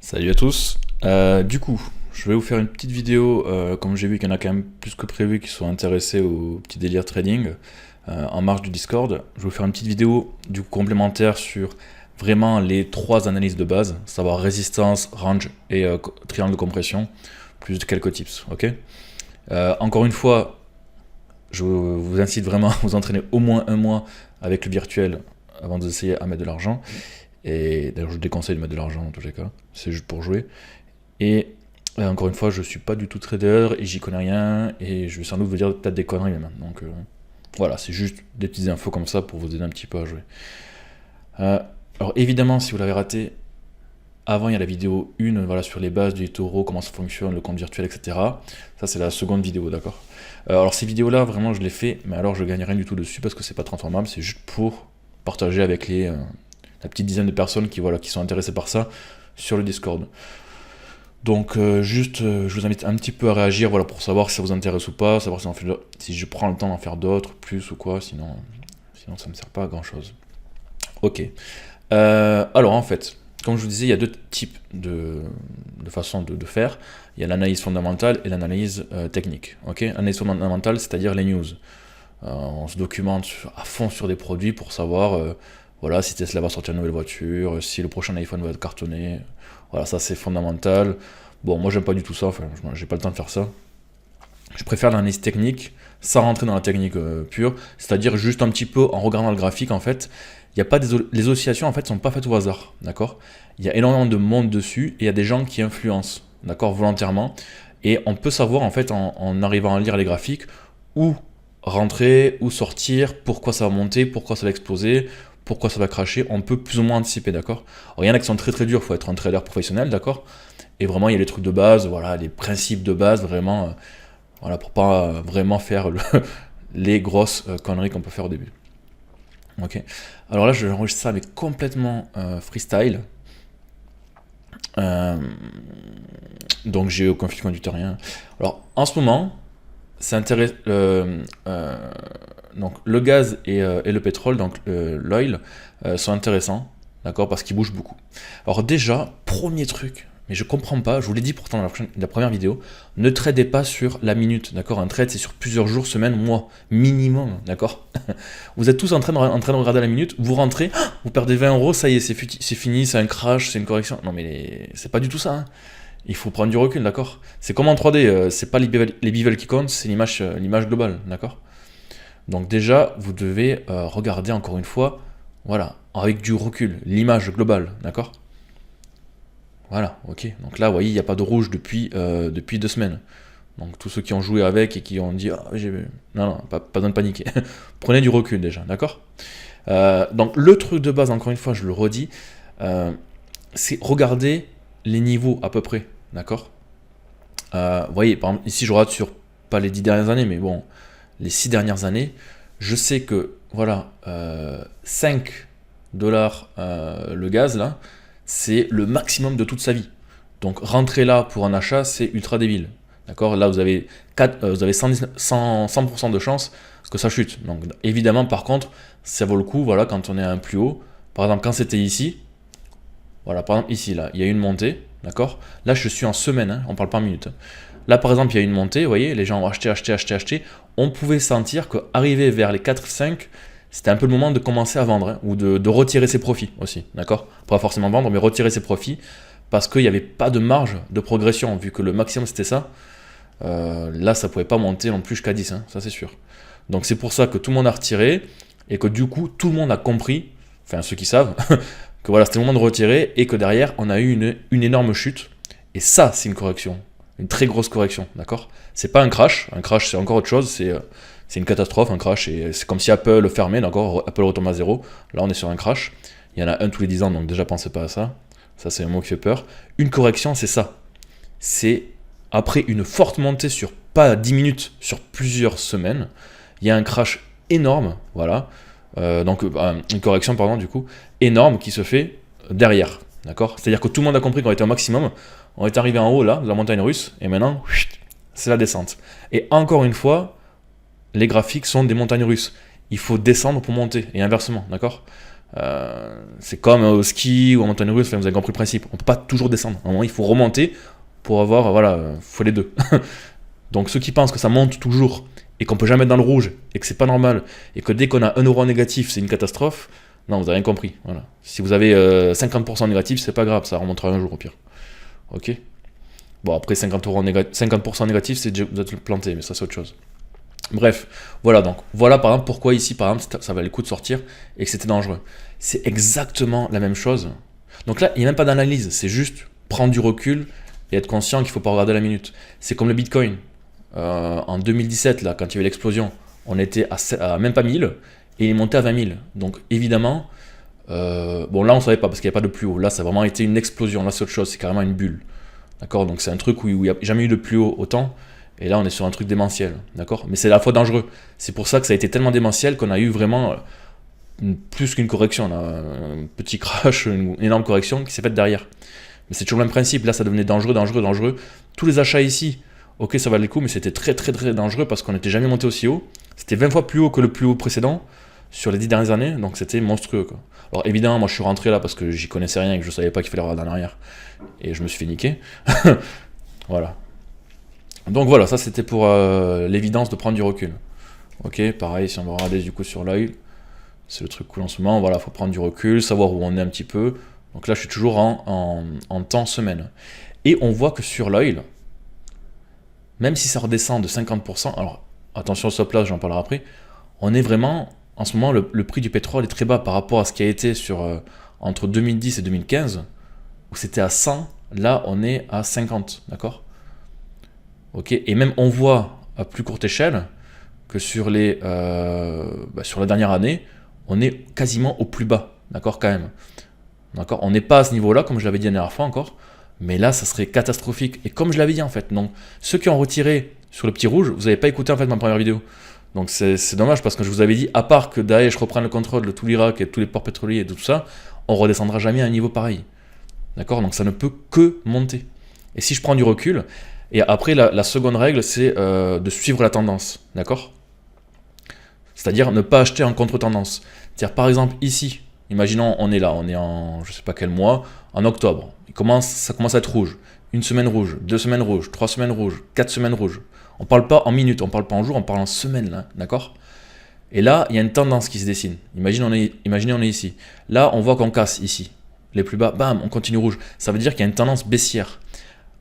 Salut à tous. Du coup, je vais vous faire une petite vidéo, comme j'ai vu qu'il y en a quand même plus que prévu qui sont intéressés au petit délire trading, en marge du Discord. Je vais vous faire une petite vidéo du coup complémentaire sur vraiment les trois analyses de base, savoir résistance, range et triangle de compression, plus quelques tips, ok. Encore une fois, je vous incite vraiment à vous entraîner au moins un mois avec le virtuel avant d'essayer à mettre de l'argent. Et d'ailleurs, je vous déconseille de mettre de l'argent en tous les cas, c'est juste pour jouer. Et encore une fois, je suis pas du tout trader et j'y connais rien et je vais sans doute vous dire peut-être des conneries même. Donc voilà, c'est juste des petites infos comme ça pour vous aider un petit peu à jouer. Alors évidemment, si vous l'avez raté, avant il y a la vidéo 1 voilà, sur les bases du taureau, comment ça fonctionne, le compte virtuel, etc. Ça c'est la seconde vidéo, d'accord. Alors ces vidéos-là, vraiment je les fais, mais alors je gagne rien du tout dessus parce que c'est pas transformable, c'est juste pour partager avec la petite dizaine de personnes qui, voilà, qui sont intéressées par ça sur le Discord. Donc je vous invite un petit peu à réagir voilà, pour savoir si ça vous intéresse ou pas, savoir si je prends le temps d'en faire d'autres, plus ou quoi, sinon ça ne me sert pas à grand chose. Ok. Alors en fait, comme je vous disais, il y a deux types de façons de faire. Il y a l'analyse fondamentale et l'analyse technique. Ok. L'analyse fondamentale, c'est-à-dire les news. On se documente à fond sur des produits pour savoir voilà, si Tesla va sortir une nouvelle voiture, si le prochain iPhone va être cartonné. Voilà, ça c'est fondamental. Bon, moi j'aime pas du tout ça, enfin, j'ai pas le temps de faire ça. Je préfère l'analyse technique, sans rentrer dans la technique pure, c'est-à-dire juste un petit peu en regardant le graphique en fait. Il y a pas les oscillations en fait sont pas faites au hasard, d'accord. Il y a énormément de monde dessus et il y a des gens qui influencent, d'accord, volontairement. Et on peut savoir en fait en arrivant à lire les graphiques où rentrer, où sortir, pourquoi ça va monter, pourquoi ça va exploser, pourquoi ça va cracher, on peut plus ou moins anticiper, d'accord. Alors il y en a qui sont très très durs, il faut être un trader professionnel, d'accord. Et vraiment il y a les trucs de base, voilà, les principes de base, vraiment, voilà, pour pas vraiment faire les grosses conneries qu'on peut faire au début. Ok. Alors là je enregistre ça mais complètement freestyle. Euh, donc j'ai aucun fil conducteur, rien. Alors en ce moment, c'est intéressant. Donc le gaz et le pétrole, donc l'oil, sont intéressants, d'accord, parce qu'ils bougent beaucoup. Alors déjà, premier truc, mais je comprends pas, je vous l'ai dit pourtant dans la première vidéo, ne tradez pas sur la minute, d'accord. Un trade c'est sur plusieurs jours, semaines, mois, minimum, d'accord. Vous êtes tous en train de regarder la minute, vous rentrez, vous perdez 20 euros, ça y est, c'est fini, c'est un crash, c'est une correction. Non mais c'est pas du tout ça, hein. Il faut prendre du recul, d'accord. C'est comme en 3D, c'est pas les bivels qui comptent, c'est l'image globale, d'accord. Donc déjà, vous devez regarder encore une fois, voilà, avec du recul, l'image globale, d'accord. Voilà, ok. Donc là, vous voyez, il n'y a pas de rouge depuis 2 semaines. Donc tous ceux qui ont joué avec et qui ont dit, ah, non, pas besoin de paniquer. Prenez du recul déjà, d'accord. Donc le truc de base, encore une fois, je le redis, c'est regarder les niveaux à peu près, d'accord. Vous voyez, par exemple, ici je regarde sur, pas les 10 dernières années, mais bon, les 6 dernières années, je sais que, voilà, 5 dollars le gaz, là, c'est le maximum de toute sa vie. Donc rentrer là pour un achat, c'est ultra débile. D'accord. Là, vous avez 100% de chance que ça chute. Donc évidemment, par contre, ça vaut le coup, voilà, quand on est à un plus haut. Par exemple, quand c'était ici, voilà, par exemple, ici, là, il y a une montée, d'accord. Là, je suis en semaine, hein, on parle pas en minutes. Là, par exemple, il y a une montée, vous voyez, les gens ont acheté. On pouvait sentir qu'arrivé vers les 4-5, c'était un peu le moment de commencer à vendre, hein, ou de retirer ses profits aussi, d'accord. Pas forcément vendre, mais retirer ses profits, parce qu'il n'y avait pas de marge de progression, vu que le maximum c'était ça. Là, ça pouvait pas monter non plus jusqu'à 10, hein, ça c'est sûr. Donc c'est pour ça que tout le monde a retiré, et que du coup, tout le monde a compris, enfin ceux qui savent, que voilà, c'était le moment de retirer, et que derrière, on a eu une énorme chute. Et ça, c'est une correction. Une très grosse correction, d'accord. C'est pas un crash c'est encore autre chose, c'est une catastrophe, un crash, et c'est comme si Apple fermait, d'accord, Apple retombe à zéro, là on est sur un crash, il y en a un tous les 10 ans, donc déjà pensez pas à ça, ça c'est un mot qui fait peur. Une correction c'est ça, c'est après une forte montée sur pas 10 minutes, sur plusieurs semaines, il y a un crash énorme, voilà, donc une correction pardon du coup, énorme qui se fait derrière, d'accord, c'est-à-dire que tout le monde a compris qu'on était au maximum, on est arrivé en haut là, de la montagne russe, et maintenant, c'est la descente. Et encore une fois, les graphiques sont des montagnes russes. Il faut descendre pour monter, et inversement, d'accord. C'est comme au ski ou en montagne russe, vous avez compris le principe. On peut pas toujours descendre. À un moment, il faut remonter pour avoir, voilà, faut les deux. Donc ceux qui pensent que ça monte toujours et qu'on peut jamais être dans le rouge et que c'est pas normal et que dès qu'on a 1 euro en négatif, c'est une catastrophe, non, vous avez rien compris. Voilà. Si vous avez 50% négatif, c'est pas grave, ça remontera un jour au pire. Ok. Bon, après 50% négatif, c'est déjà vous êtes planté, mais ça c'est autre chose. Bref, voilà donc, voilà par exemple pourquoi ici par exemple ça valait le coup de sortir et que c'était dangereux. C'est exactement la même chose. Donc là, il n'y a même pas d'analyse, c'est juste prendre du recul et être conscient qu'il ne faut pas regarder la minute. C'est comme le Bitcoin. En 2017, là, quand il y avait l'explosion, on était à même pas 1000 et il est monté à 20 000. Donc évidemment, bon là on ne savait pas parce qu'il n'y a pas de plus haut. Là ça a vraiment été une explosion, là c'est autre chose, c'est carrément une bulle. D'accord. Donc c'est un truc où il n'y a jamais eu de plus haut autant. Et là, on est sur un truc démentiel, d'accord. Mais c'est à la fois dangereux. C'est pour ça que ça a été tellement démentiel qu'on a eu vraiment plus qu'une correction, là, un petit crash, une énorme correction qui s'est faite derrière. Mais c'est toujours le même principe. Là, ça devenait dangereux, dangereux, dangereux. Tous les achats ici, ok, ça valait le coup, mais c'était très, très, très dangereux parce qu'on n'était jamais monté aussi haut. C'était 20 fois plus haut que le plus haut précédent sur les 10 dernières années, donc c'était monstrueux, quoi. Alors évidemment, moi je suis rentré là parce que j'y connaissais rien et que je savais pas qu'il fallait regarder en arrière. Et je me suis fait niquer. Voilà. Donc voilà, ça c'était pour l'évidence de prendre du recul. Ok, pareil, si on va regarder du coup sur l'œil, c'est le truc cool en ce moment, voilà, faut prendre du recul, savoir où on est un petit peu. Donc là, je suis toujours en temps semaine. Et on voit que sur l'oil, même si ça redescend de 50%, alors attention au stop loss, j'en parlerai après, on est vraiment, en ce moment, le prix du pétrole est très bas par rapport à ce qui a été entre 2010 et 2015, où c'était à 100, là on est à 50, d'accord. Ok, et même on voit à plus courte échelle que sur la dernière année, on est quasiment au plus bas, d'accord, quand même. D'accord, on n'est pas à ce niveau-là, comme je l'avais dit la dernière fois encore, mais là, ça serait catastrophique. Et comme je l'avais dit en fait, donc ceux qui ont retiré sur le petit rouge, vous n'avez pas écouté en fait ma première vidéo. Donc c'est dommage parce que je vous avais dit, à part que Daesh reprenne le contrôle de tout l'Irak et tous les ports pétroliers et tout ça, on redescendra jamais à un niveau pareil. D'accord, donc ça ne peut que monter. Et si je prends du recul, et après la seconde règle, c'est de suivre la tendance. D'accord. C'est-à-dire ne pas acheter en contre-tendance. C'est-à-dire par exemple ici, imaginons on est là, on est en je sais pas quel mois, en octobre. Ça commence à être rouge. 1 semaine rouge, 2 semaines rouges, 3 semaines rouges, 4 semaines rouges. On ne parle pas en minutes, on ne parle pas en jours, on parle en semaines, là, d'accord. Et là, il y a une tendance qui se dessine. Imaginez, on est ici. Là, on voit qu'on casse ici. Les plus bas, bam, on continue rouge. Ça veut dire qu'il y a une tendance baissière.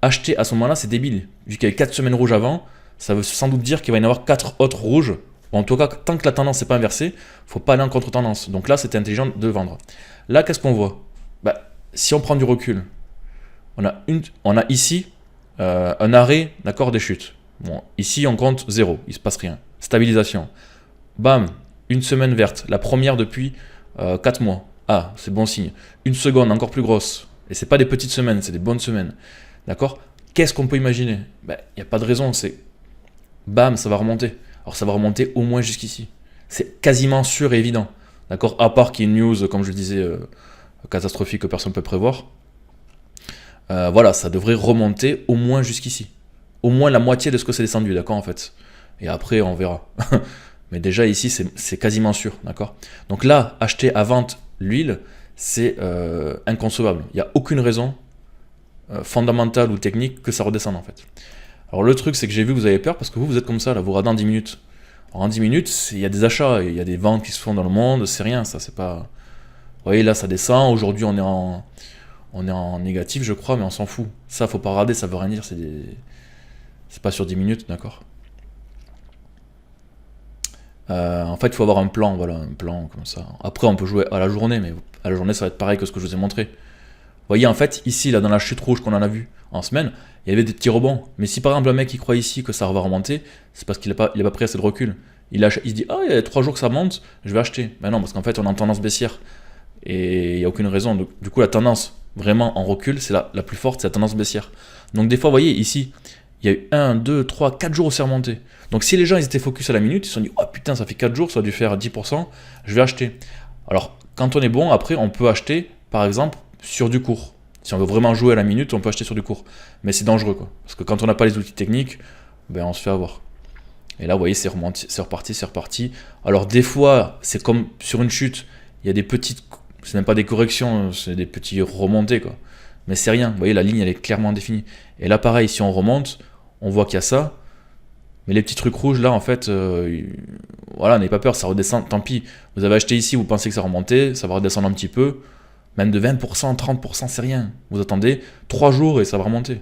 Acheter à ce moment-là, c'est débile. Vu qu'il y a eu 4 semaines rouges avant, ça veut sans doute dire qu'il va y en avoir 4 autres rouges. En tout cas, tant que la tendance n'est pas inversée, il ne faut pas aller en contre-tendance. Donc là, c'était intelligent de vendre. Là, qu'est-ce qu'on voit? Si on prend du recul, on a ici un arrêt, d'accord, des chutes. Bon, ici, on compte 0, il ne se passe rien. Stabilisation. Bam, 1 semaine verte, la première depuis 4 mois. Ah, c'est bon signe. 1 seconde, encore plus grosse. Et ce n'est pas des petites semaines, c'est des bonnes semaines. D'accord. Qu'est-ce qu'on peut imaginer? Il n'y a pas de raison, c'est bam, ça va remonter. Alors ça va remonter au moins jusqu'ici. C'est quasiment sûr et évident. D'accord. À part qu'il y ait une news, comme je le disais, catastrophique que personne ne peut prévoir. Voilà, ça devrait remonter au moins jusqu'ici. Au moins la moitié de ce que c'est descendu, d'accord, en fait. Et après, on verra. Mais déjà, ici, c'est quasiment sûr, d'accord. Donc là, acheter à vente l'huile, c'est inconcevable. Il n'y a aucune raison fondamentale ou technique que ça redescende, en fait. Alors le truc, c'est que j'ai vu que vous avez peur parce que vous êtes comme ça, là, vous regardez en 10 minutes. Alors en 10 minutes, il y a des achats, il y a des ventes qui se font dans le monde, c'est rien, ça, c'est pas... Vous voyez, là, ça descend, aujourd'hui, on est en négatif, je crois, mais on s'en fout. Ça, faut pas regarder, ça veut rien dire, c'est pas sur 10 minutes, d'accord. En fait, il faut avoir un plan, voilà, un plan comme ça. Après, on peut jouer à la journée, mais à la journée, ça va être pareil que ce que je vous ai montré. Vous voyez, en fait, ici, là, dans la chute rouge qu'on en a vu en semaine, il y avait des petits rebonds. Mais si par exemple, un mec qui croit ici que ça va remonter, c'est parce qu'il n'a pas pris assez de recul. Il se dit, ah, il y a 3 jours que ça monte, je vais acheter. Mais non, parce qu'en fait, on est en tendance baissière. Et il n'y a aucune raison. Du coup, la tendance, vraiment en recul, c'est la plus forte, c'est la tendance baissière. Donc des fois, vous voyez, ici, il y a eu 1, 2, 3, 4 jours où c'est remonté. Donc si les gens ils étaient focus à la minute, ils se sont dit, oh putain, ça fait 4 jours, ça a dû faire 10%, je vais acheter. Alors, quand on est bon, après, on peut acheter, par exemple, sur du court. Si on veut vraiment jouer à la minute, on peut acheter sur du court. Mais c'est dangereux, quoi. Parce que quand on n'a pas les outils techniques, on se fait avoir. Et là, vous voyez, c'est reparti. Alors des fois, c'est comme sur une chute, il y a des petites C'est même pas des corrections, c'est des petits remontés, quoi. Mais c'est rien, vous voyez, la ligne, elle est clairement définie. Et là, pareil, si on remonte, on voit qu'il y a ça. Mais les petits trucs rouges, là, en fait, voilà, n'ayez pas peur, ça redescend, tant pis. Vous avez acheté ici, vous pensez que ça remontait, ça va redescendre un petit peu. Même de 20%, 30%, c'est rien. Vous attendez 3 jours et ça va remonter.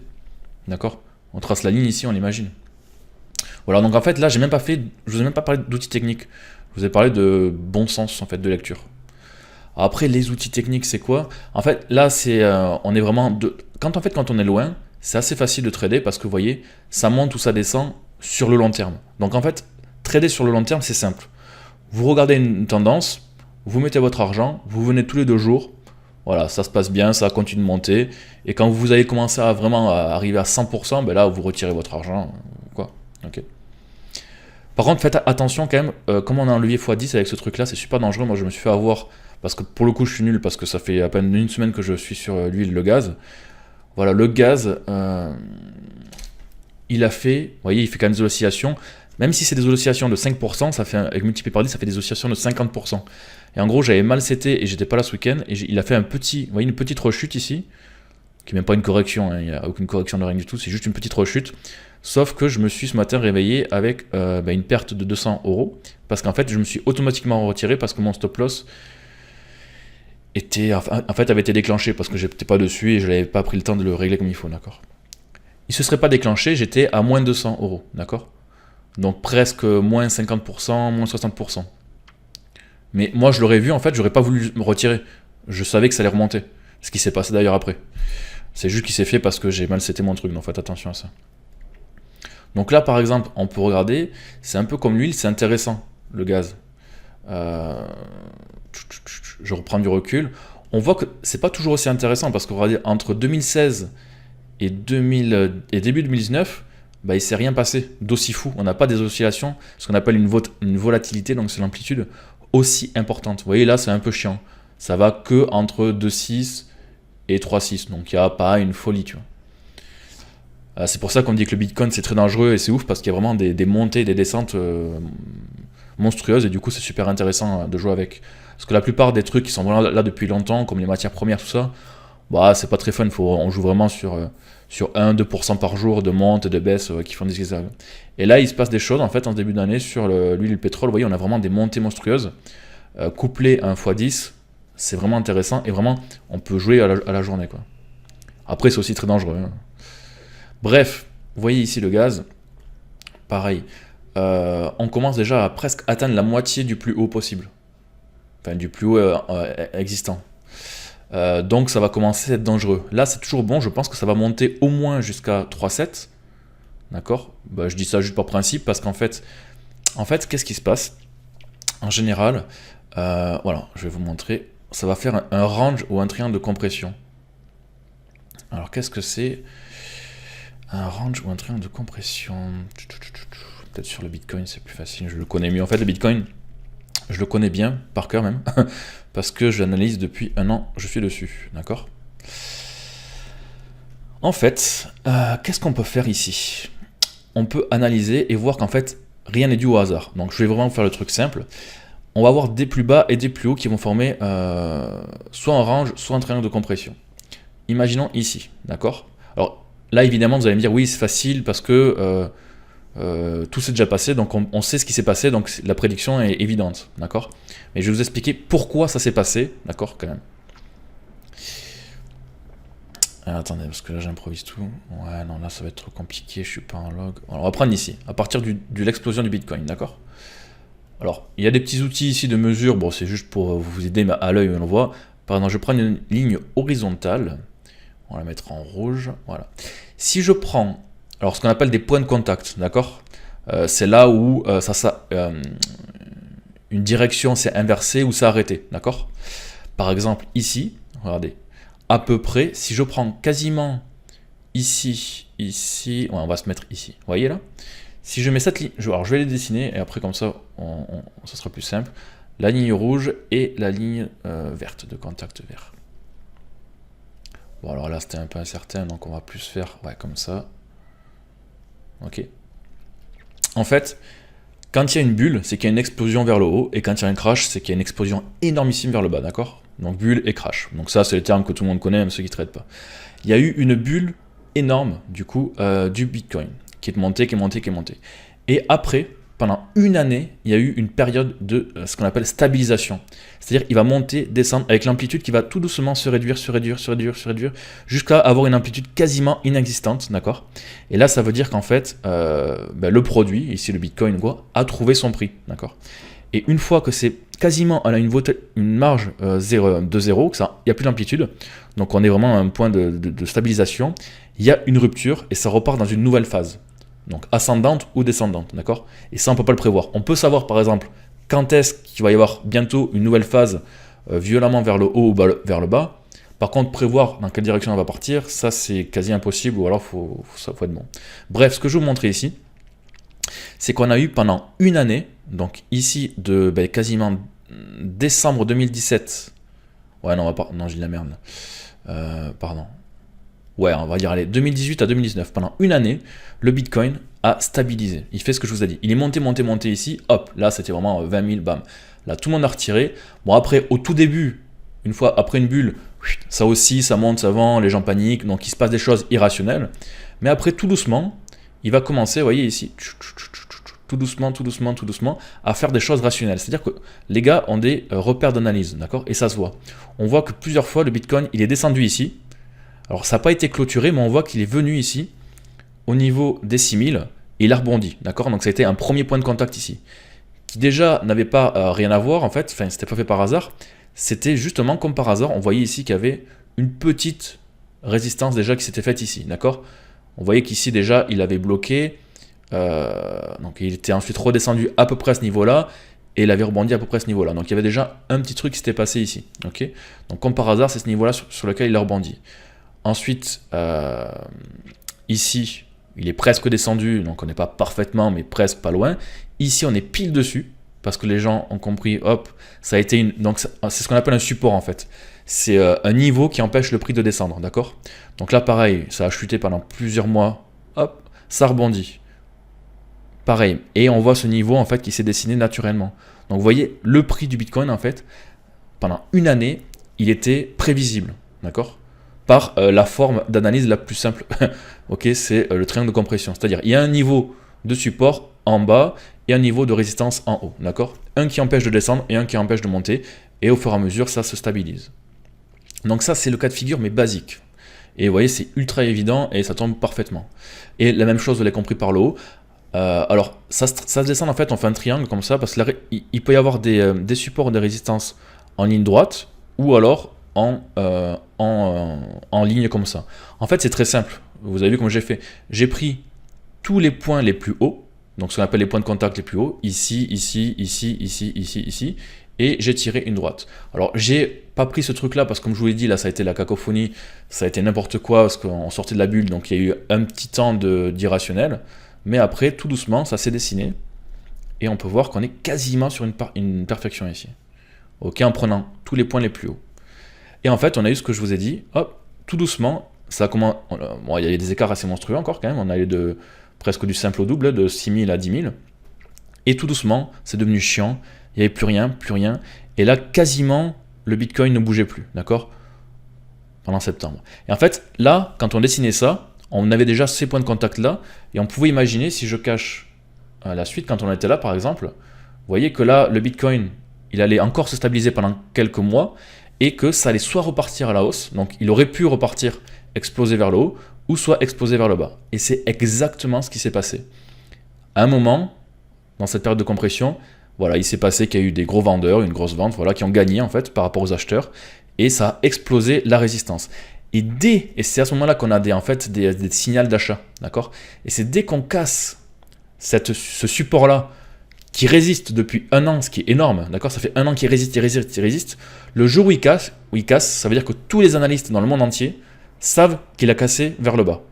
D'accord? On trace la ligne ici, on l'imagine. Voilà, donc en fait, là, je vous ai même pas parlé d'outils techniques. Je vous ai parlé de bon sens, en fait, de lecture. Après, les outils techniques, c'est quoi? En fait, là, on est vraiment... Quand on est loin, c'est assez facile de trader parce que, vous voyez, ça monte ou ça descend sur le long terme. Donc en fait, trader sur le long terme, c'est simple. Vous regardez une tendance, vous mettez votre argent, vous venez tous les 2 jours, voilà, ça se passe bien, ça continue de monter, et quand vous allez commencer à vraiment arriver à 100%, ben là, vous retirez votre argent, quoi. Ok. Par contre, faites attention quand même, comme on a un levier x10 avec ce truc-là, c'est super dangereux. Moi, je me suis fait avoir, parce que pour le coup, je suis nul, parce que ça fait à peine une semaine que je suis sur l'huile, le gaz. Voilà, le gaz, il a fait, vous voyez, il fait quand même des oscillations. Même si c'est des oscillations de 5%, ça fait, avec multiplié par 10, ça fait des oscillations de 50%. Et en gros, j'avais mal seté et j'étais pas là ce week-end. Et il a fait vous voyez, une petite rechute ici, qui n'est même pas une correction, hein, il n'y a aucune correction de rien du tout, c'est juste une petite rechute. Sauf que je me suis ce matin réveillé avec une perte de 200 €. Parce qu'en fait, je me suis automatiquement retiré parce que mon stop loss avait été déclenché parce que j'étais pas dessus et je n'avais pas pris le temps de le régler comme il faut, d'accord. Il se serait pas déclenché, j'étais à moins 200 €, d'accord. Donc presque moins 50%, moins 60%. Mais moi je l'aurais vu, en fait, j'aurais pas voulu me retirer. Je savais que ça allait remonter. Ce qui s'est passé d'ailleurs après. C'est juste qu'il s'est fait parce que j'ai mal seté mon truc, donc faites attention à ça. Donc là, par exemple, on peut regarder, c'est un peu comme l'huile, c'est intéressant, le gaz. Je reprends du recul. On voit que c'est pas toujours aussi intéressant parce que regardez, entre 2016 et début 2019, bah, il s'est rien passé d'aussi fou. On n'a pas des oscillations, ce qu'on appelle une volatilité, donc c'est l'amplitude, aussi importante. Vous voyez là, c'est un peu chiant. Ça va que entre 2,6 et 3,6, donc il n'y a pas une folie, tu vois. C'est pour ça qu'on dit que le Bitcoin c'est très dangereux et c'est ouf parce qu'il y a vraiment des montées, des descentes monstrueuses et du coup c'est super intéressant de jouer avec. Parce que la plupart des trucs qui sont vraiment là depuis longtemps, comme les matières premières, tout ça, bah c'est pas très fun, on joue vraiment sur 1-2% par jour de monte et de baisse qui font des zigzags. Et là il se passe des choses en fait en ce début d'année sur l'huile et le pétrole, vous voyez on a vraiment des montées monstrueuses, couplées à un x10, c'est vraiment intéressant et vraiment on peut jouer à la journée, quoi. Après c'est aussi très dangereux, hein. Bref, vous voyez ici le gaz, pareil, on commence déjà à presque atteindre la moitié du plus haut possible, enfin du plus haut existant. Donc ça va commencer à être dangereux. Là c'est toujours bon, je pense que ça va monter au moins jusqu'à 3,7, d'accord. Bah, je dis ça juste par principe parce qu'en fait, qu'est-ce qui se passe? En général, voilà, je vais vous montrer, ça va faire un range ou un triangle de compression. Alors qu'est-ce que c'est? Un range ou un triangle de compression. Peut-être sur le Bitcoin, c'est plus facile. Je le connais mieux. En fait, le Bitcoin, je le connais bien, par cœur même, parce que je l'analyse depuis 1 an. Je suis dessus, d'accord. En fait, qu'est-ce qu'on peut faire ici? On peut analyser et voir qu'en fait, rien n'est dû au hasard. Donc, je vais vraiment faire le truc simple. On va avoir des plus bas et des plus hauts qui vont former soit un range, soit un triangle de compression. Imaginons ici, d'accord. Alors, là, évidemment, vous allez me dire, oui, c'est facile parce que tout s'est déjà passé, donc on sait ce qui s'est passé, donc la prédiction est évidente, d'accord. Mais je vais vous expliquer pourquoi ça s'est passé, d'accord, quand même. Alors, attendez, parce que là, j'improvise tout. Ouais, non, là, ça va être trop compliqué, je suis pas en log. Alors, on va prendre ici, à partir de l'explosion du Bitcoin, d'accord. Alors, il y a des petits outils ici de mesure, bon, c'est juste pour vous aider à l'œil, on le voit. Par exemple, je prends une ligne horizontale. On va la mettre en rouge, voilà. Si je prends, alors ce qu'on appelle des points de contact, d'accord, c'est là où une direction s'est inversée ou s'est arrêtée, d'accord. Par exemple ici, regardez, à peu près, si je prends quasiment ici, ouais, on va se mettre ici, vous voyez là. Si je mets cette ligne, alors je vais les dessiner et après comme ça, ça sera plus simple. La ligne rouge et la ligne verte, de contact vert. Bon, alors là, c'était un peu incertain, donc on va plus faire comme ça. Ok. En fait, quand il y a une bulle, c'est qu'il y a une explosion vers le haut, et quand il y a un crash, c'est qu'il y a une explosion énormissime vers le bas, d'accord? Donc bulle et crash. Donc ça, c'est les termes que tout le monde connaît, même ceux qui ne traitent pas. Il y a eu une bulle énorme, du coup, du Bitcoin, qui est montée, qui est montée, qui est montée. Et après, pendant une année, il y a eu une période de ce qu'on appelle stabilisation. C'est-à-dire qu'il va monter, descendre, avec l'amplitude qui va tout doucement se réduire, se réduire, se réduire, se réduire, jusqu'à avoir une amplitude quasiment inexistante, d'accord? Et là, ça veut dire qu'en fait, le produit, ici le Bitcoin, quoi, a trouvé son prix, d'accord? Et une fois que c'est quasiment à une marge de zéro, il n'y a plus d'amplitude, donc on est vraiment à un point de stabilisation, il y a une rupture et ça repart dans une nouvelle phase. Donc ascendante ou descendante, d'accord? Et ça, on ne peut pas le prévoir. On peut savoir, par exemple, quand est-ce qu'il va y avoir bientôt une nouvelle phase violemment vers le haut ou vers le bas. Par contre, prévoir dans quelle direction on va partir, ça, c'est quasi impossible, ou alors faut être bon. Bref, ce que je vais vous montrer ici, c'est qu'on a eu pendant une année, donc ici de quasiment décembre 2017, ouais, non, non, j'ai de la merde, pardon. Ouais, on va dire, allez, 2018 à 2019, pendant une année, le Bitcoin a stabilisé. Il fait ce que je vous ai dit. Il est monté, monté, monté ici, hop, là c'était vraiment 20 000, bam. Là, tout le monde a retiré. Bon, après, au tout début, une fois après une bulle, ça aussi, ça monte, ça vend, les gens paniquent, donc il se passe des choses irrationnelles. Mais après, tout doucement, il va commencer, vous voyez ici, tout doucement, tout doucement, tout doucement, à faire des choses rationnelles. C'est-à-dire que les gars ont des repères d'analyse, d'accord? Et ça se voit. On voit que plusieurs fois, le Bitcoin, il est descendu ici. Alors, ça n'a pas été clôturé, mais on voit qu'il est venu ici, au niveau des 6000, et il a rebondi, d'accord? Donc, ça a été un premier point de contact ici, qui déjà n'avait pas rien à voir, en fait, enfin, c'était pas fait par hasard, c'était justement comme par hasard, on voyait ici qu'il y avait une petite résistance déjà qui s'était faite ici, d'accord? On voyait qu'ici, déjà, il avait bloqué, donc il était ensuite redescendu à peu près à ce niveau-là, et il avait rebondi à peu près à ce niveau-là. Donc, il y avait déjà un petit truc qui s'était passé ici, ok? Donc, comme par hasard, c'est ce niveau-là sur lequel il a rebondi. Ensuite, ici, il est presque descendu, donc on n'est pas parfaitement, mais presque pas loin. Ici, on est pile dessus, parce que les gens ont compris, hop, ça a été une... Donc c'est ce qu'on appelle un support en fait. C'est un niveau qui empêche le prix de descendre, d'accord? Donc là, pareil, ça a chuté pendant plusieurs mois, hop, ça rebondit. Pareil, et on voit ce niveau en fait qui s'est dessiné naturellement. Donc vous voyez, le prix du Bitcoin en fait, pendant une année, il était prévisible, d'accord? Par la forme d'analyse la plus simple. Ok, c'est le triangle de compression. C'est-à-dire, il y a un niveau de support en bas et un niveau de résistance en haut. D'accord? Un qui empêche de descendre et un qui empêche de monter. Et au fur et à mesure, ça se stabilise. Donc ça, c'est le cas de figure, mais basique. Et vous voyez, c'est ultra évident et ça tombe parfaitement. Et la même chose, vous l'avez compris par le haut. Alors, ça se descend, en fait, on fait un triangle comme ça, parce qu'il peut y avoir des supports ou des résistances en ligne droite, ou alors en ligne comme ça. En fait, c'est très simple. Vous avez vu comme j'ai fait. J'ai pris tous les points les plus hauts, donc ce qu'on appelle les points de contact les plus hauts, ici, ici, ici, ici, ici, ici, et j'ai tiré une droite. Alors, j'ai pas pris ce truc-là, parce que comme je vous l'ai dit, là, ça a été la cacophonie, ça a été n'importe quoi, parce qu'on sortait de la bulle, donc il y a eu un petit temps d'irrationnel, mais après, tout doucement, ça s'est dessiné, et on peut voir qu'on est quasiment sur une perfection ici. Ok, en prenant tous les points les plus hauts. Et en fait, on a eu ce que je vous ai dit, hop, tout doucement, ça commence. Bon, il y a des écarts assez monstrueux encore quand même, on a eu presque du simple au double, de 6000 à 10 000. Et tout doucement, c'est devenu chiant, il n'y avait plus rien, plus rien. Et là, quasiment, le Bitcoin ne bougeait plus, d'accord? Pendant septembre. Et en fait, là, quand on dessinait ça, on avait déjà ces points de contact là, et on pouvait imaginer, si je cache la suite, quand on était là par exemple, vous voyez que là, le Bitcoin, il allait encore se stabiliser pendant quelques mois, et que ça allait soit repartir à la hausse, donc il aurait pu repartir, exploser vers le haut, ou soit exploser vers le bas. Et c'est exactement ce qui s'est passé. À un moment, dans cette période de compression, voilà, il s'est passé qu'il y a eu des gros vendeurs, une grosse vente, voilà, qui ont gagné en fait par rapport aux acheteurs, et ça a explosé la résistance. Et c'est à ce moment-là qu'on a des signaux d'achat, d'accord? Et c'est dès qu'on casse ce support-là, qui résiste depuis un an, ce qui est énorme, d'accord? Ça fait un an qu'il résiste, il résiste, il résiste. Le jour où il casse, ça veut dire que tous les analystes dans le monde entier savent qu'il a cassé vers le bas.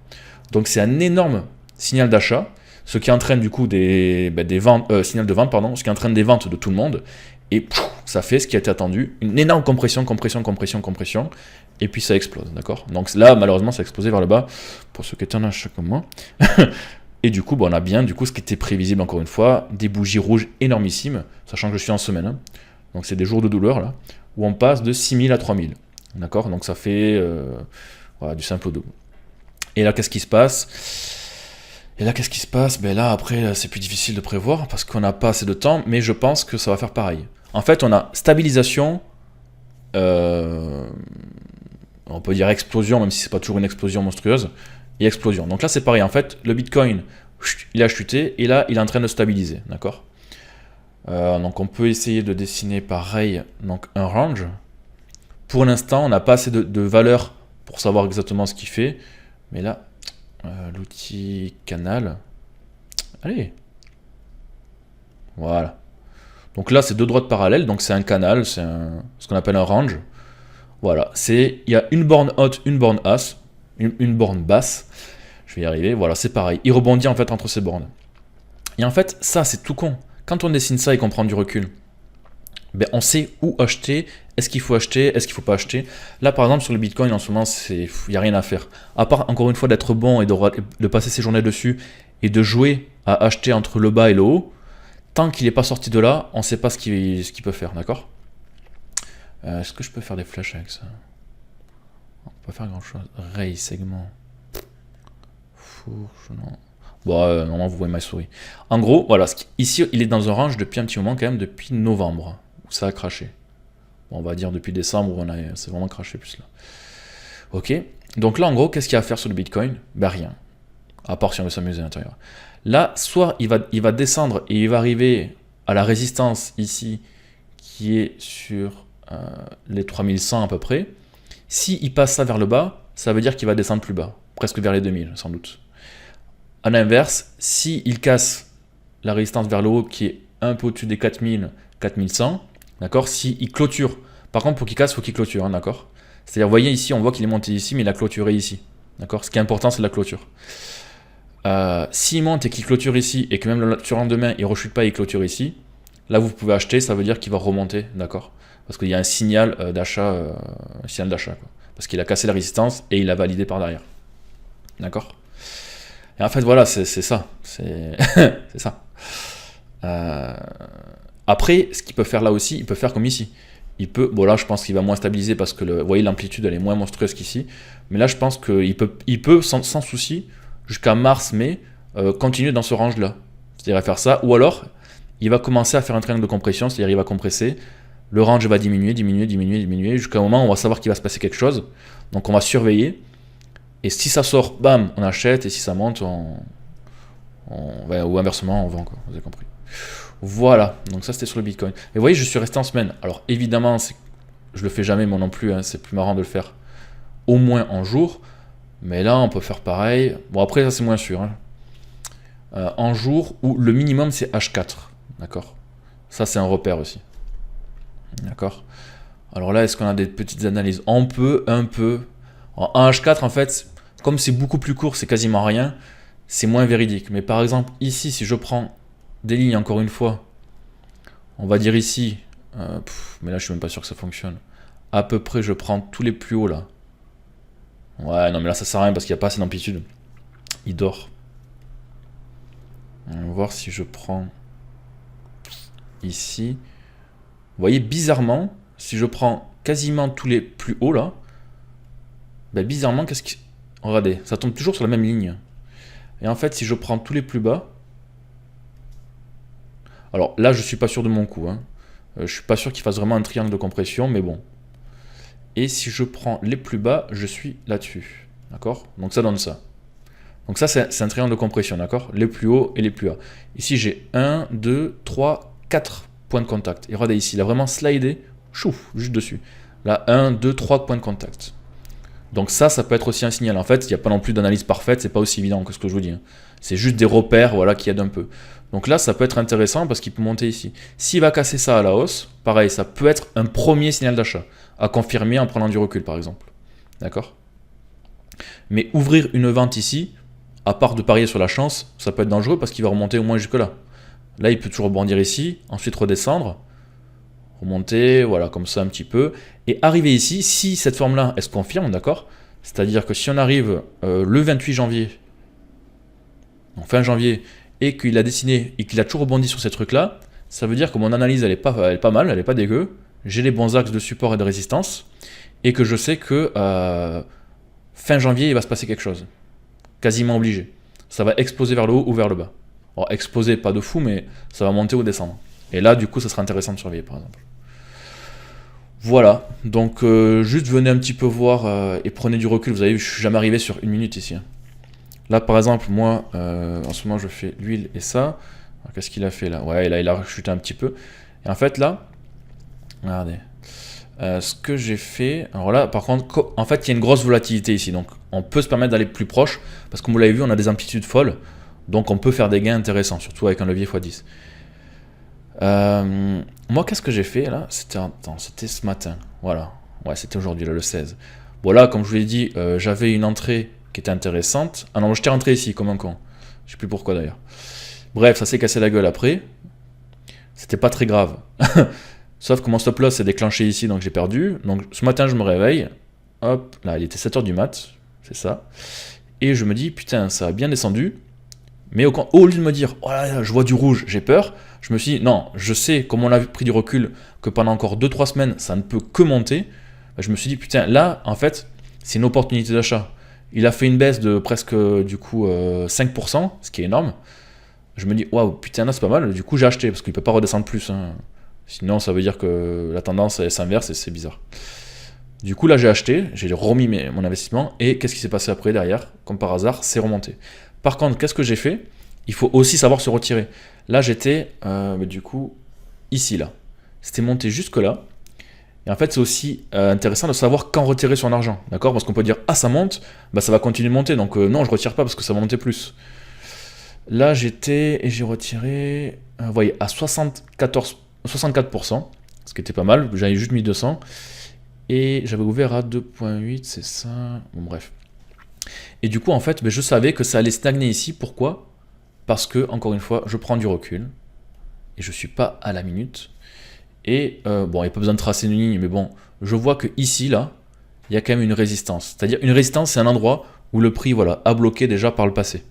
Donc c'est un énorme signal d'achat, ce qui entraîne du coup des ventes, signal de vente, pardon, ce qui entraîne des ventes de tout le monde, et ça fait ce qui a été attendu, une énorme compression, et puis ça explose, d'accord? Donc là, malheureusement, ça a explosé vers le bas, pour ceux qui étaient en achat comme moi. Et du coup, on a bien ce qui était prévisible encore une fois, des bougies rouges énormissimes, sachant que je suis en semaine, hein. Donc c'est des jours de douleur là. où on passe de 6000 à 3000. D'accord? Donc ça fait voilà, du simple au double. Et là, qu'est-ce qui se passe? Ben là, après, c'est plus difficile de prévoir parce qu'on n'a pas assez de temps, mais je pense que ça va faire pareil. En fait, on a stabilisation, on peut dire explosion, même si c'est pas toujours une explosion monstrueuse, et explosion. Donc là, c'est pareil. En fait, le Bitcoin, il a chuté, et là, il est en train de stabiliser. D'accord? Donc on peut essayer de dessiner pareil, donc un range. Pour l'instant, on n'a pas assez de valeur pour savoir exactement ce qu'il fait. Mais là, l'outil canal. Allez. Voilà. Donc là, c'est deux droites parallèles. Donc c'est un canal, c'est ce qu'on appelle un range. Voilà. Il y a une borne haute, une borne basse. Une borne basse. Je vais y arriver. Voilà, c'est pareil. Il rebondit en fait entre ces bornes. Et en fait, ça, c'est tout con. Quand on dessine ça et qu'on prend du recul, ben, on sait où acheter, est-ce qu'il faut acheter, est-ce qu'il ne faut pas acheter. Là, par exemple, sur le Bitcoin, en ce moment, il n'y a rien à faire. À part, encore une fois, d'être bon et de passer ses journées dessus et de jouer à acheter entre le bas et le haut, tant qu'il n'est pas sorti de là, on ne sait pas ce qu'il peut faire, d'accord? Est-ce que je peux faire des flèches avec ça? On ne peut pas faire grand-chose. Ray, segment. Fourche, non. Bon, normalement, vous voyez ma souris. En gros, voilà, ici, il est dans un range depuis un petit moment, quand même, depuis novembre, où ça a craché. Bon, on va dire depuis décembre, c'est vraiment craché plus là. Ok, donc là, en gros, qu'est-ce qu'il y a à faire sur le Bitcoin? Ben rien, à part si on veut s'amuser à l'intérieur. Là, soit il va descendre et il va arriver à la résistance ici, qui est sur les 3100 à peu près. S'il passe ça vers le bas, ça veut dire qu'il va descendre plus bas, presque vers les 2000 sans doute. À l'inverse, s'il casse la résistance vers le haut qui est un peu au-dessus des 4000, 4100, d'accord, s'il clôture, par contre pour qu'il casse, il faut qu'il clôture, hein, d'accord. C'est-à-dire, vous voyez ici, on voit qu'il est monté ici, mais il a clôturé ici, d'accord. Ce qui est important, c'est la clôture. S'il monte et qu'il clôture ici, et que même le surlendemain, il ne rechute pas et il clôture ici, là vous pouvez acheter, ça veut dire qu'il va remonter, d'accord. Parce qu'il y a un signal d'achat, parce qu'il a cassé la résistance et il a validé par derrière, d'accord. Et en fait, voilà, c'est ça. C'est ça. Après, ce qu'il peut faire là aussi, il peut faire comme ici. Bon là, je pense qu'il va moins stabiliser parce que, vous voyez, l'amplitude, elle est moins monstrueuse qu'ici. Mais là, je pense qu'il peut sans souci, jusqu'à mars-mai, continuer dans ce range-là. C'est-à-dire faire ça. Ou alors, il va commencer à faire un triangle de compression, c'est-à-dire il va compresser. Le range va diminuer, jusqu'à un moment où on va savoir qu'il va se passer quelque chose. Donc, on va surveiller. Et si ça sort, bam, on achète, et si ça monte, ou inversement, on vend, quoi. Vous avez compris. Voilà, donc ça c'était sur le Bitcoin. Et vous voyez, je suis resté en semaine. Alors évidemment, je le fais jamais moi non plus, hein, c'est plus marrant de le faire au moins en jour. Mais là, on peut faire pareil. Bon, après, ça c'est moins sûr. Hein. En jour où le minimum c'est H4. D'accord. Ça c'est un repère aussi. D'accord. Alors là, est-ce qu'on a des petites analyses? On peut, un peu. En H4, en fait, comme c'est beaucoup plus court, c'est quasiment rien, c'est moins véridique. Mais par exemple, ici, si je prends des lignes, encore une fois, on va dire ici, mais là, je suis même pas sûr que ça fonctionne. À peu près, je prends tous les plus hauts, là. Ouais, non, mais là, ça sert à rien parce qu'il n'y a pas assez d'amplitude. Il dort. On va voir si je prends ici. Vous voyez, bizarrement, si je prends quasiment tous les plus hauts, là, ben, bizarrement, regardez, ça tombe toujours sur la même ligne. Et en fait, si je prends tous les plus bas, alors là, je suis pas sûr de mon coup. Hein. Je suis pas sûr qu'il fasse vraiment un triangle de compression, mais bon. Et si je prends les plus bas, je suis là-dessus. D'accord? Donc ça donne ça. Donc ça, c'est un triangle de compression, d'accord? Les plus hauts et les plus bas. Ici, j'ai 1, 2, 3, 4 points de contact. Et regardez ici, il a vraiment slidé, chouf, juste dessus. Là, 1, 2, 3 points de contact. Donc ça peut être aussi un signal. En fait, il n'y a pas non plus d'analyse parfaite, c'est pas aussi évident que ce que je vous dis. Hein. C'est juste des repères, voilà, qui aident un peu. Donc là, ça peut être intéressant parce qu'il peut monter ici. S'il va casser ça à la hausse, pareil, ça peut être un premier signal d'achat, à confirmer en prenant du recul, par exemple. D'accord? Mais ouvrir une vente ici, à part de parier sur la chance, ça peut être dangereux parce qu'il va remonter au moins jusque là. Là, il peut toujours rebondir ici, ensuite redescendre, remonter, voilà, comme ça un petit peu, et arriver ici, si cette forme-là, elle se confirme, d'accord? C'est-à-dire que si on arrive le 28 janvier, en fin janvier, et qu'il a dessiné, et qu'il a toujours rebondi sur ces trucs-là, ça veut dire que mon analyse, elle est pas mal, elle est pas dégueu, j'ai les bons axes de support et de résistance, et que je sais que fin janvier, il va se passer quelque chose. Quasiment obligé. Ça va exploser vers le haut ou vers le bas. Alors, exploser, pas de fou, mais ça va monter ou descendre. Et là, du coup, ça sera intéressant de surveiller, par exemple. Voilà, donc juste venez un petit peu voir et prenez du recul. Vous avez vu, je suis jamais arrivé sur 1 minute ici. Hein. Là, par exemple, moi, en ce moment, je fais l'huile et ça. Qu'est-ce qu'il a fait là? Ouais, là, il a rechuté un petit peu. Et en fait, là, regardez. Ce que j'ai fait, alors là par contre, en fait il y a une grosse volatilité ici, donc on peut se permettre d'aller plus proche, parce que comme vous l'avez vu, on a des amplitudes folles, donc on peut faire des gains intéressants, surtout avec un levier x10. Moi qu'est-ce que j'ai fait là? C'était ce matin, voilà, ouais c'était aujourd'hui, là, le 16. Bon là, comme je vous l'ai dit, j'avais une entrée qui était intéressante, ah non, j'étais rentré ici comme un con, je sais plus pourquoi d'ailleurs. Bref, ça s'est cassé la gueule après, c'était pas très grave. Sauf que mon stop loss s'est déclenché ici, donc j'ai perdu. Donc ce matin, je me réveille. Hop, là, il était 7h du mat. C'est ça. Et je me dis, putain, ça a bien descendu. Mais au lieu de me dire, oh là, je vois du rouge, j'ai peur, je me suis dit, non, je sais, comme on a pris du recul, que pendant encore 2-3 semaines, ça ne peut que monter. Je me suis dit, putain, là, en fait, c'est une opportunité d'achat. Il a fait une baisse de presque, du coup, 5%, ce qui est énorme. Je me dis, waouh, putain, là, c'est pas mal. Du coup, j'ai acheté, parce qu'il ne peut pas redescendre plus. Hein. Sinon, ça veut dire que la tendance s'inverse et c'est bizarre. Du coup, là, j'ai acheté, j'ai remis mon investissement. Et qu'est-ce qui s'est passé après, derrière? Comme par hasard, c'est remonté. Par contre, qu'est-ce que j'ai fait? Il faut aussi savoir se retirer. Là, j'étais, du coup, ici, là. C'était monté jusque là. Et en fait, c'est aussi intéressant de savoir quand retirer son argent. D'accord? Parce qu'on peut dire, ah, ça monte, bah, ça va continuer de monter. Donc, non, je retire pas parce que ça va monter plus. Là, j'étais, et j'ai retiré, vous voyez, à 64%, ce qui était pas mal, j'avais juste mis 200, et j'avais ouvert à 2.8, c'est ça, bon bref. Et du coup, en fait, je savais que ça allait stagner ici, pourquoi? Parce que, encore une fois, je prends du recul, et je suis pas à la minute, et bon, il n'y a pas besoin de tracer une ligne, mais bon, je vois que ici, là, il y a quand même une résistance. C'est-à-dire, une résistance, c'est un endroit où le prix, voilà, a bloqué déjà par le passé.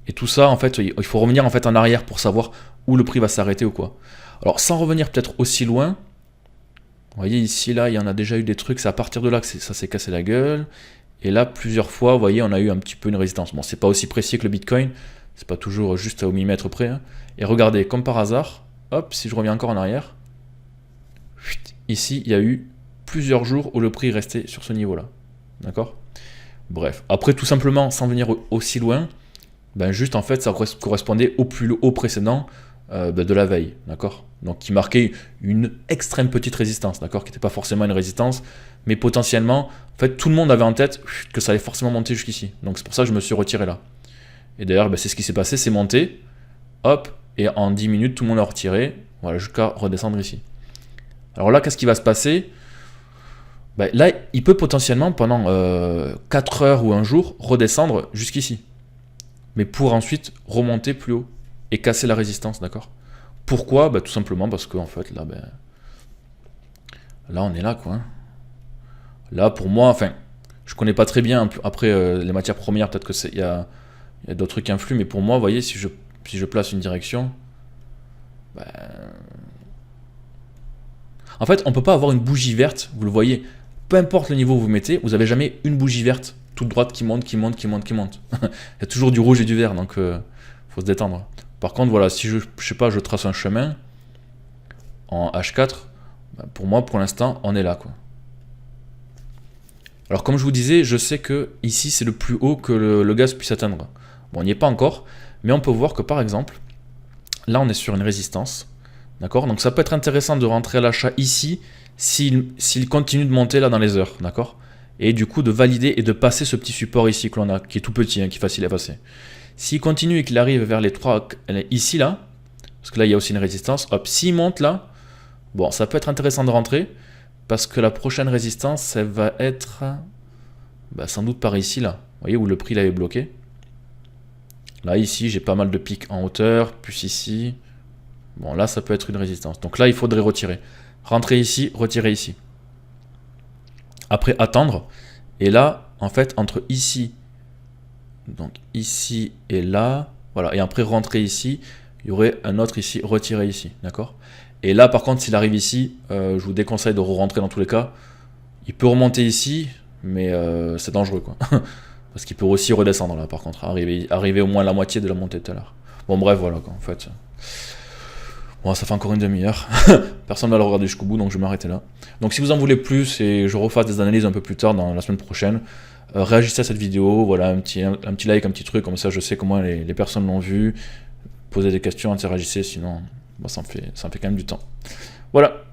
Et tout ça, en fait, il faut revenir en fait en arrière pour savoir où le prix va s'arrêter ou quoi. Alors, sans revenir peut-être aussi loin, vous voyez ici, là, il y en a déjà eu des trucs, c'est à partir de là que ça s'est cassé la gueule. Et là, plusieurs fois, vous voyez, on a eu un petit peu une résistance. Bon, c'est pas aussi précis que le Bitcoin, c'est pas toujours juste au millimètre près. Hein. Et regardez, comme par hasard, hop, si je reviens encore en arrière, ici, il y a eu plusieurs jours où le prix restait sur ce niveau-là. D'accord? Bref, après, tout simplement, sans venir aussi loin, ben juste en fait ça correspondait au plus haut précédent de la veille, d'accord? Donc qui marquait une extrême petite résistance, d'accord? Qui n'était pas forcément une résistance, mais potentiellement, en fait tout le monde avait en tête que ça allait forcément monter jusqu'ici. Donc c'est pour ça que je me suis retiré là. Et d'ailleurs ben, c'est ce qui s'est passé, c'est monté, hop, et en 10 minutes tout le monde a retiré, voilà, jusqu'à redescendre ici. Alors là, qu'est-ce qui va se passer? Ben, là, il peut potentiellement pendant 4 heures ou un jour redescendre jusqu'ici. Mais pour ensuite remonter plus haut et casser la résistance, d'accord? Pourquoi? Bah, tout simplement parce que en fait là, là on est là quoi. Hein. Là pour moi, enfin, je connais pas très bien. Après les matières premières, peut-être que il y a d'autres trucs qui influent, mais pour moi, vous voyez, si je place une direction, en fait, on peut pas avoir une bougie verte. Vous le voyez, peu importe le niveau où vous mettez, vous avez jamais une bougie verte toute droite qui monte, qui monte, qui monte, qui monte. Il y a toujours du rouge et du vert, donc faut se détendre. Par contre, voilà, si je sais pas, je trace un chemin en H4, pour moi, pour l'instant, on est là, quoi. Alors, comme je vous disais, je sais que ici, c'est le plus haut que le gaz puisse atteindre. Bon, on n'y est pas encore, mais on peut voir que, par exemple, là, on est sur une résistance, d'accord? Donc, ça peut être intéressant de rentrer à l'achat ici, s'il continue de monter là dans les heures, d'accord? Et du coup de valider et de passer ce petit support ici que l'on a, qui est tout petit, hein, qui est facile à passer. S'il continue et qu'il arrive vers les 3, ici là, parce que là il y a aussi une résistance, hop, s'il monte là, bon ça peut être intéressant de rentrer, parce que la prochaine résistance, elle va être sans doute par ici là, vous voyez où le prix l'avait bloqué. Là ici j'ai pas mal de pics en hauteur, plus ici, bon là ça peut être une résistance, donc là il faudrait retirer. Rentrer ici, retirer ici. Après attendre, et là, en fait, entre ici, donc ici et là, voilà, et après rentrer ici, il y aurait un autre ici, retirer ici, d'accord? Et là, par contre, s'il arrive ici, je vous déconseille de re-rentrer dans tous les cas. Il peut remonter ici, mais c'est dangereux, quoi. Parce qu'il peut aussi redescendre, là, par contre. Arriver au moins à la moitié de la montée tout à l'heure. Bon, bref, voilà, quoi, en fait. Bon, ça fait encore une demi-heure. Personne ne va le regarder jusqu'au bout, donc je vais m'arrêter là. Donc si vous en voulez plus et je refasse des analyses un peu plus tard dans la semaine prochaine, réagissez à cette vidéo, voilà, un petit like, un petit truc, comme ça je sais comment les personnes l'ont vu. Posez des questions, interagissez, sinon bon, ça me fait quand même du temps. Voilà.